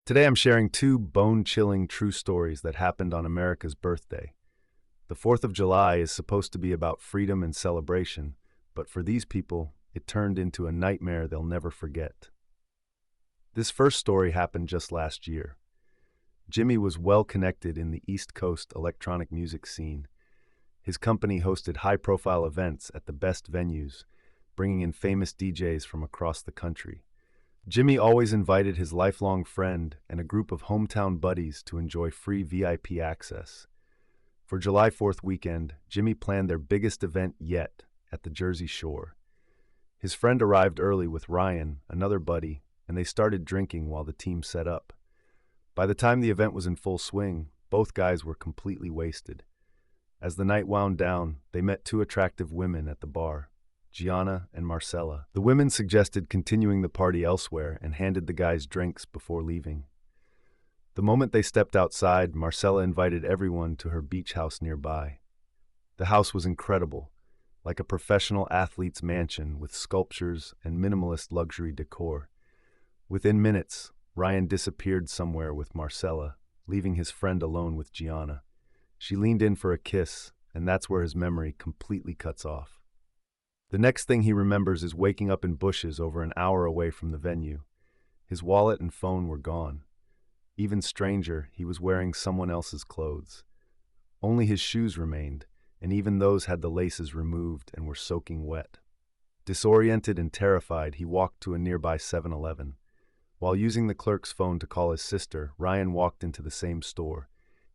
Today I'm sharing two bone-chilling true stories that happened on America's birthday. The 4th of July is supposed to be about freedom and celebration, but for these people, it turned into a nightmare they'll never forget. This first story happened just last year. Jimmy was well connected in the East Coast electronic music scene. His company hosted high-profile events at the best venues, bringing in famous DJs from across the country. Jimmy always invited his lifelong friend and a group of hometown buddies to enjoy free VIP access. For July 4th weekend, Jimmy planned their biggest event yet at the Jersey Shore. His friend arrived early with Ryan, another buddy, and they started drinking while the team set up. By the time the event was in full swing, both guys were completely wasted. As the night wound down, they met two attractive women at the bar, Gianna and Marcella. The women suggested continuing the party elsewhere and handed the guys drinks before leaving. The moment they stepped outside, Marcella invited everyone to her beach house nearby. The house was incredible, like a professional athlete's mansion with sculptures and minimalist luxury decor. Within minutes, Ryan disappeared somewhere with Marcella, leaving his friend alone with Gianna. She leaned in for a kiss, and that's where his memory completely cuts off. The next thing he remembers is waking up in bushes over an hour away from the venue. His wallet and phone were gone. Even stranger, he was wearing someone else's clothes. Only his shoes remained, and even those had the laces removed and were soaking wet. Disoriented and terrified, he walked to a nearby 7-Eleven. While using the clerk's phone to call his sister, Ryan walked into the same store.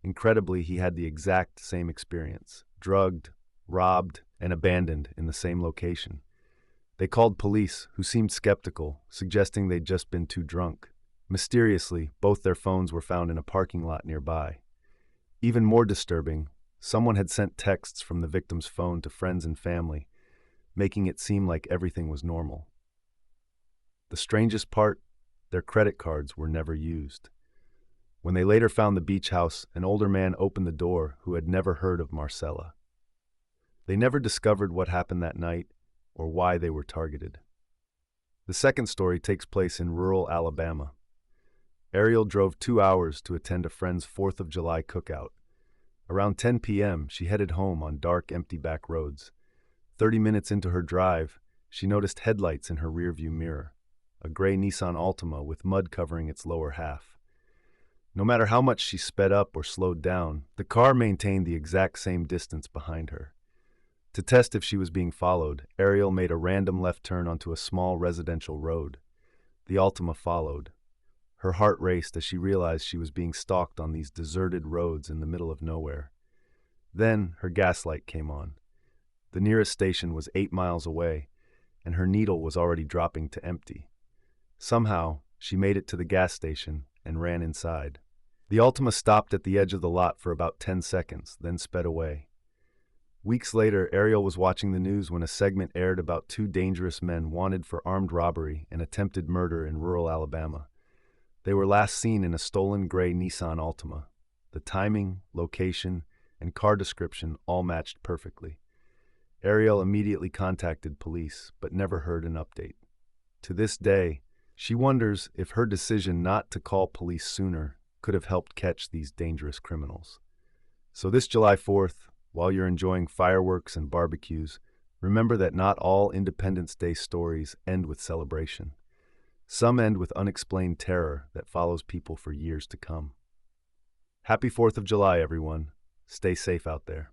Incredibly, he had the exact same experience: drugged, robbed, and abandoned in the same location. They called police, who seemed skeptical, suggesting they'd just been too drunk. Mysteriously, both their phones were found in a parking lot nearby. Even more disturbing, someone had sent texts from the victim's phone to friends and family, making it seem like everything was normal. The strangest part, their credit cards were never used. When they later found the beach house, an older man opened the door who had never heard of Marcella. They never discovered what happened that night or why they were targeted. The second story takes place in rural Alabama. Ariel drove 2 hours to attend a friend's 4th of July cookout. Around 10 p.m., she headed home on dark, empty back roads. 30 minutes into her drive, she noticed headlights in her rearview mirror, a gray Nissan Altima with mud covering its lower half. No matter how much she sped up or slowed down, the car maintained the exact same distance behind her. To test if she was being followed, Ariel made a random left turn onto a small residential road. The Altima followed. Her heart raced as she realized she was being stalked on these deserted roads in the middle of nowhere. Then her gas light came on. The nearest station was 8 miles away, and her needle was already dropping to empty. Somehow, she made it to the gas station and ran inside. The Altima stopped at the edge of the lot for about 10 seconds, then sped away. Weeks later, Ariel was watching the news when a segment aired about two dangerous men wanted for armed robbery and attempted murder in rural Alabama. They were last seen in a stolen gray Nissan Altima. The timing, location, and car description all matched perfectly. Ariel immediately contacted police, but never heard an update. To this day, she wonders if her decision not to call police sooner could have helped catch these dangerous criminals. So this July 4th, while you're enjoying fireworks and barbecues, remember that not all Independence Day stories end with celebration. Some end with unexplained terror that follows people for years to come. Happy 4th of July, everyone. Stay safe out there.